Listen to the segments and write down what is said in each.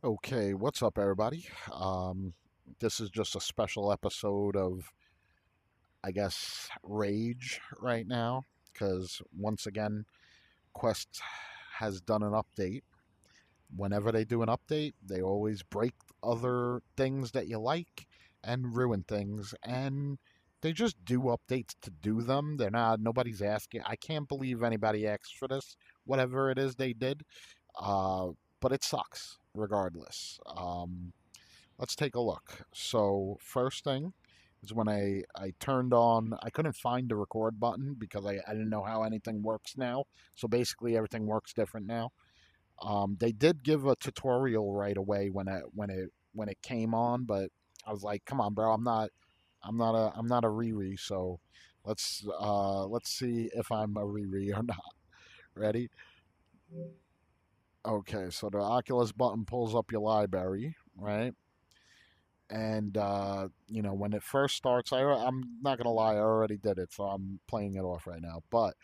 Okay, what's up, everybody? This is just a special episode of, I guess, Rage right now, because once again, Quest has done an update. Whenever they do an update, they always break other things that you like and ruin things, and they just do updates to do them. Nobody's asking. I can't believe anybody asked for this, whatever it is they did, uh, but it sucks regardless. Let's take a look. So first thing is when I turned on, I couldn't find the record button because I didn't know how anything works now. So basically everything works different now. They did give a tutorial right away when it came on, but I was like, come on, bro, I'm not a Riri, so let's see if I'm a Riri or not. Ready? Okay, so the Oculus button pulls up your library, right? And when it first starts, I'm not gonna lie, I already did it, so I'm playing it off right now. But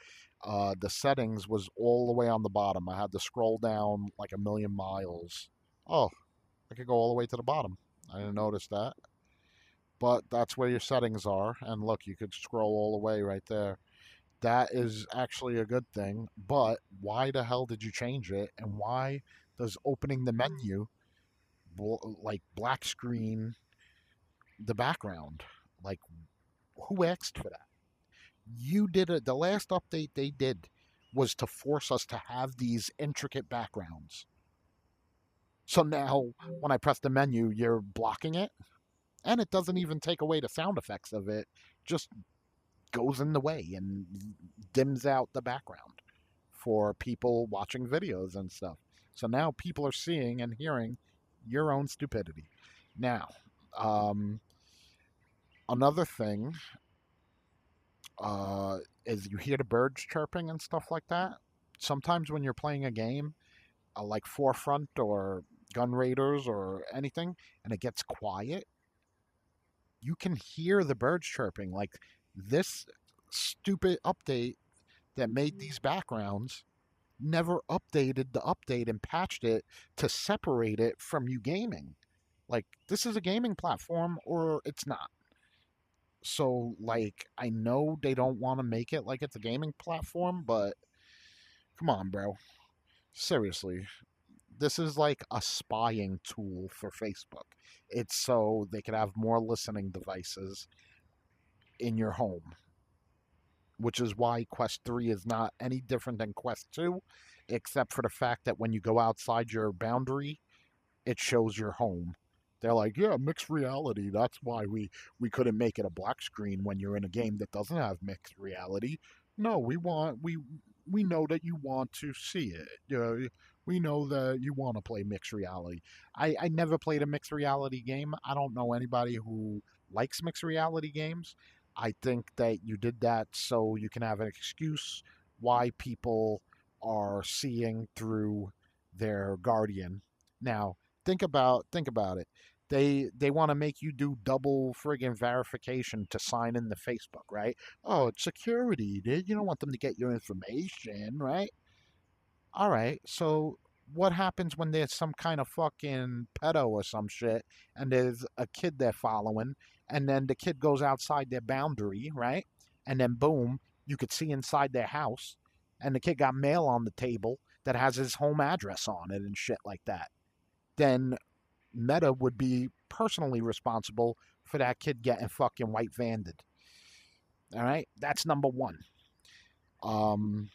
the settings was all the way on the bottom. I had to scroll down like a million miles. Oh, I could go all the way to the bottom. I didn't notice that. But that's where your settings are, and look, you could scroll all the way right there. That is actually a good thing. But why the hell did you change it? And why does opening the menu like black screen the background? Like, who asked for that? You did it. The last update they did was to force us to have these intricate backgrounds. So now, when I press the menu, you're blocking it, and it doesn't even take away the sound effects of it. Just goes in the way and dims out the background for people watching videos and stuff. So now people are seeing and hearing your own stupidity. Now, um, another thing is you hear the birds chirping and stuff like that. Sometimes when you're playing a game, like Forefront or Gun Raiders or anything, and it gets quiet, you can hear the birds chirping. Like this stupid update that made these backgrounds never updated the update and patched it to separate it from you gaming. Like, this is a gaming platform or it's not. So, like, I know they don't want to make it like it's a gaming platform, but come on, bro. Seriously. This is like a spying tool for Facebook. It's so they could have more listening devices in your home, which is why Quest 3 is not any different than Quest 2, except for the fact that when you go outside your boundary, it shows your home. They're like, yeah, mixed reality. That's why we couldn't make it a black screen when you're in a game that doesn't have mixed reality. No, we know that you want to see it. We know that you want to play mixed reality. I never played a mixed reality game. I don't know anybody who likes mixed reality games. I think that you did that so you can have an excuse why people are seeing through their guardian. Now, think about it. They want to make you do double friggin' verification to sign in to Facebook, right? Oh, it's security. You don't want them to get your information, right? All right. So what happens when there's some kind of fucking pedo or some shit and there's a kid they're following and then the kid goes outside their boundary, right? And then boom, you could see inside their house and the kid got mail on the table that has his home address on it and shit like that. Then Meta would be personally responsible for that kid getting fucking white vanded. All right, that's number one. Um,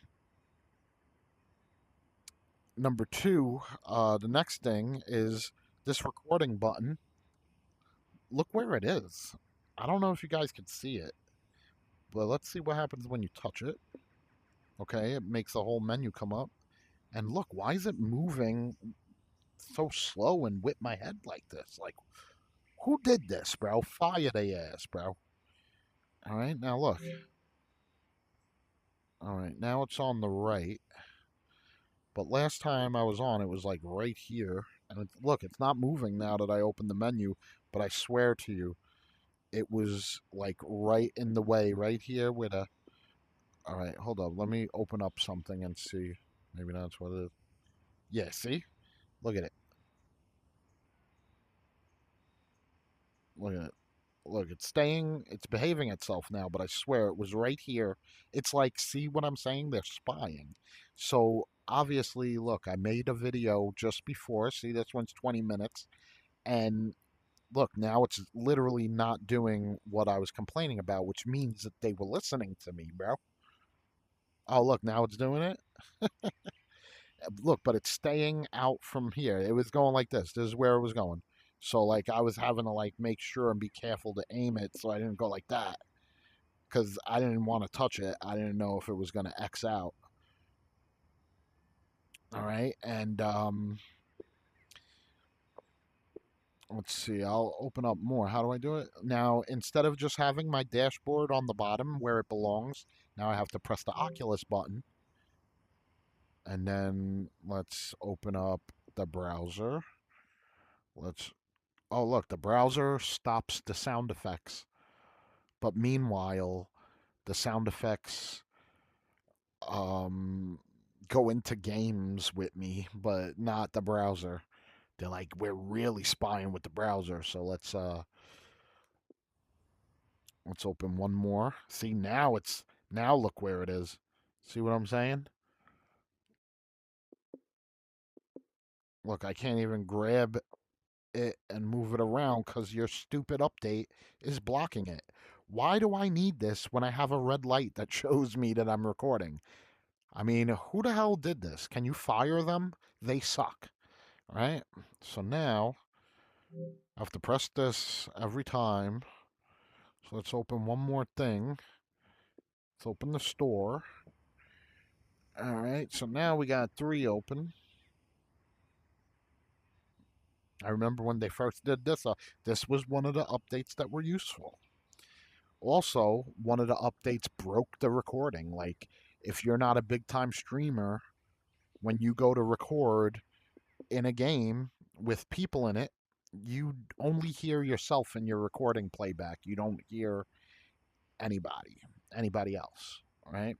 Number two, the next thing is this recording button. Look where it is. I don't know if you guys can see it, but let's see what happens when you touch it. Okay, it makes the whole menu come up. And look, why is it moving so slow and whip my head like this? Like, who did this, bro? Fire their ass, bro. All right, now look. All right, now it's on the right. But last time I was on, it was like right here. And look, it's not moving now that I open the menu. But I swear to you, it was like right in the way, right here with a. All right, hold up. Let me open up something and see. Maybe that's what it is. Yeah, see? Look at it. Look at it. Look, it's behaving itself now, but I swear it was right here. It's like, see what I'm saying? They're spying. So obviously, look, I made a video just before. See, this one's 20 minutes. And look, now it's literally not doing what I was complaining about, which means that they were listening to me, bro. Oh, look, now it's doing it. Look, but it's staying out from here. It was going like this. This is where it was going. So like I was having to like make sure and be careful to aim it so I didn't go like that because I didn't want to touch it. I didn't know if it was going to X out. All right, and let's see. I'll open up more. How do I do it now? Instead of just having my dashboard on the bottom where it belongs, now I have to press the Oculus button, and then let's open up the browser. Let's Oh, look, the browser stops the sound effects. But meanwhile, the sound effects um, go into games with me, but not the browser. They're like, we're really spying with the browser. So let's open one more. See, now look where it is. See what I'm saying? Look, I can't even grab it and move it around because your stupid update is blocking it. Why do I need this when I have a red light that shows me that I'm recording? I mean, who the hell did this? Can you fire them? They suck, right? So now I have to press this every time. So let's open one more thing. Let's open the store. All right, so now we got three open. I remember when they first did this. This was one of the updates that were useful. Also, one of the updates broke the recording. Like, if you're not a big time streamer, when you go to record in a game with people in it, you only hear yourself in your recording playback. You don't hear anybody else, right?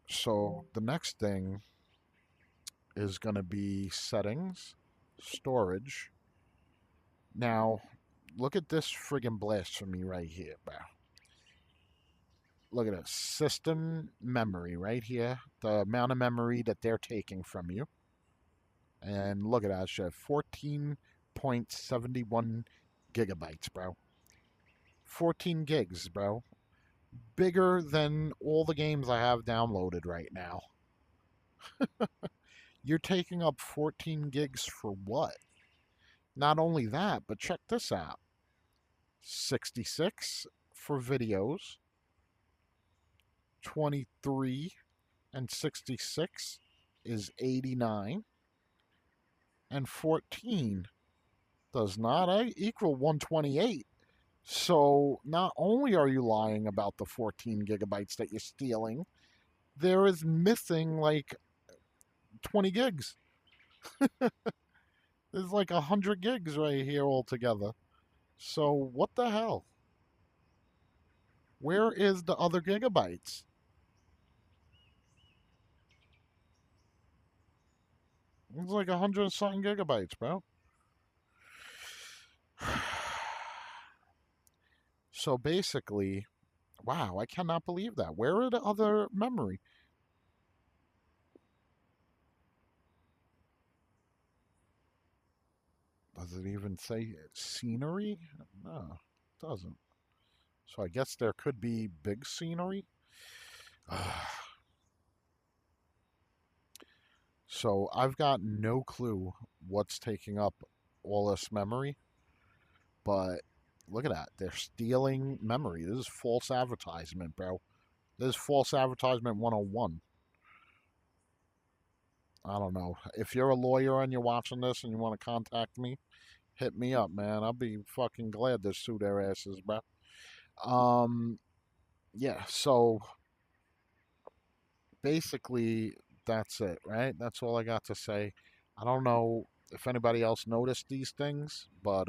So the next thing is going to be settings, storage. Now, look at this friggin' blasphemy right here, bro. Look at this system memory right here, the amount of memory that they're taking from you. And look at that shit, 14.71 gigabytes, bro. 14 gigs, bro. Bigger than all the games I have downloaded right now. You're taking up 14 gigs for what? Not only that, but check this out. 66 for videos, 23 and 66 is 89, and 14 does not equal 128. So not only are you lying about the 14 gigabytes that you're stealing, there is missing like 20 gigs. There's like 100 gigs right here altogether. So what the hell? Where is the other gigabytes? It's like 100 something gigabytes, bro. So basically, wow, I cannot believe that. Where are the other memory? Does it even say scenery? No, it doesn't. So I guess there could be big scenery. So I've got no clue what's taking up all this memory, but look at that. They're stealing memory. This is false advertisement, bro. This is false advertisement 101. I don't know. If you're a lawyer and you're watching this and you want to contact me, hit me up, man. I'll be fucking glad to sue their asses, bro. Um, yeah, so basically that's it, right? That's all I got to say. I don't know if anybody else noticed these things, but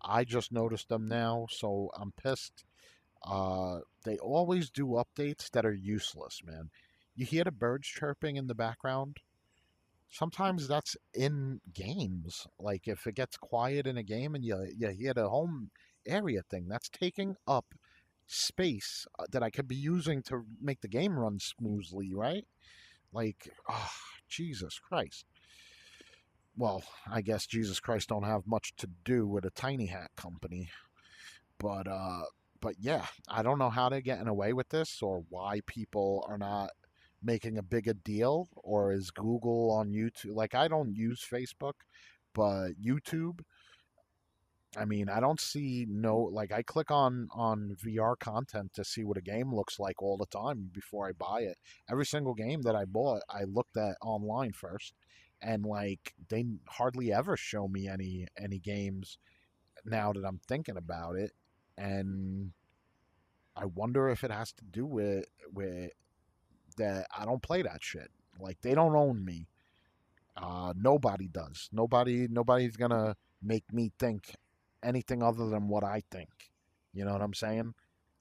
I just noticed them now, so I'm pissed. They always do updates that are useless, man. You hear the birds chirping in the background? Sometimes that's in games. Like if it gets quiet in a game and you hear the home area thing, that's taking up space that I could be using to make the game run smoothly, right? Like, oh, Jesus Christ. Well, I guess Jesus Christ don't have much to do with a tiny hat company, but uh, but yeah, I don't know how they're getting away with this or why people are not making a bigger deal, or is Google on YouTube? Like, I don't use Facebook, but YouTube, I mean, I don't see no, like I click on VR content to see what a game looks like all the time before I buy it. Every single game that I bought, I looked at online first, and like they hardly ever show me any games now that I'm thinking about it, and I wonder if it has to do with that I don't play that shit. Like they don't own me. Nobody does. Nobody's gonna make me think anything other than what I think. You know what I'm saying?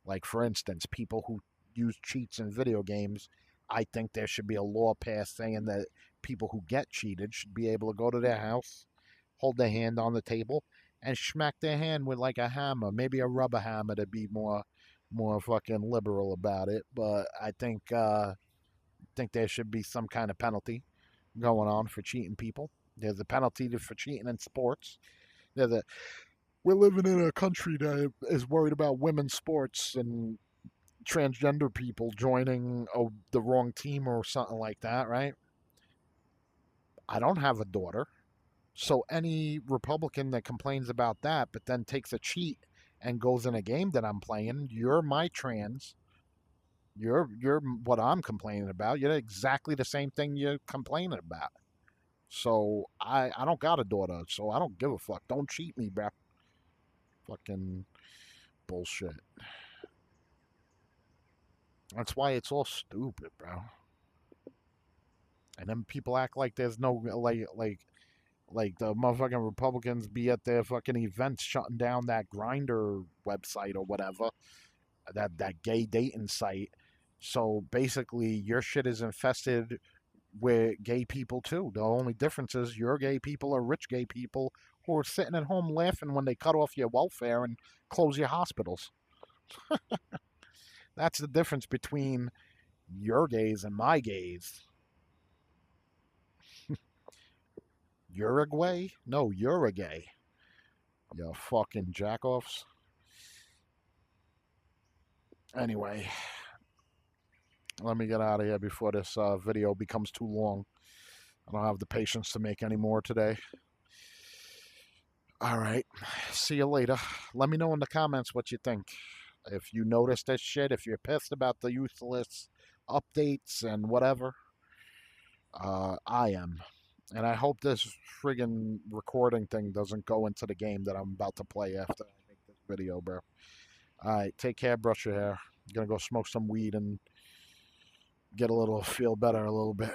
Like for instance, people who use cheats in video games, I think there should be a law passed saying that people who get cheated should be able to go to their house, hold their hand on the table, and smack their hand with like a hammer, maybe a rubber hammer to be more fucking liberal about it. But I think there should be some kind of penalty going on for cheating people. There's a penalty for cheating in sports. There's a We're living in a country that is worried about women's sports and transgender people joining the wrong team or something like that, right? I don't have a daughter, so any Republican that complains about that, but then takes a cheat and goes in a game that I'm playing, you're my trans. You're what I'm complaining about. You're exactly the same thing you're complaining about. So I don't got a daughter, so I don't give a fuck. Don't cheat me, bro. Fucking bullshit. That's why it's all stupid, bro. And then people act like there's no like the motherfucking Republicans be at their fucking events shutting down that Grinder website or whatever, that gay dating site. So basically, your shit is infested with gay people too. The only difference is your gay people are rich gay people who are sitting at home laughing when they cut off your welfare and close your hospitals. That's the difference between your gays and my gays. Uruguay? No, Uruguay. You fucking jackoffs. Anyway, let me get out of here before this video becomes too long. I don't have the patience to make any more today. All right. See you later. Let me know in the comments what you think. If you notice this shit, if you're pissed about the useless updates and whatever, I am. And I hope this friggin' recording thing doesn't go into the game that I'm about to play after I make this video, bro. All right, take care, brush your hair. I'm gonna go smoke some weed and get a little, feel better a little bit.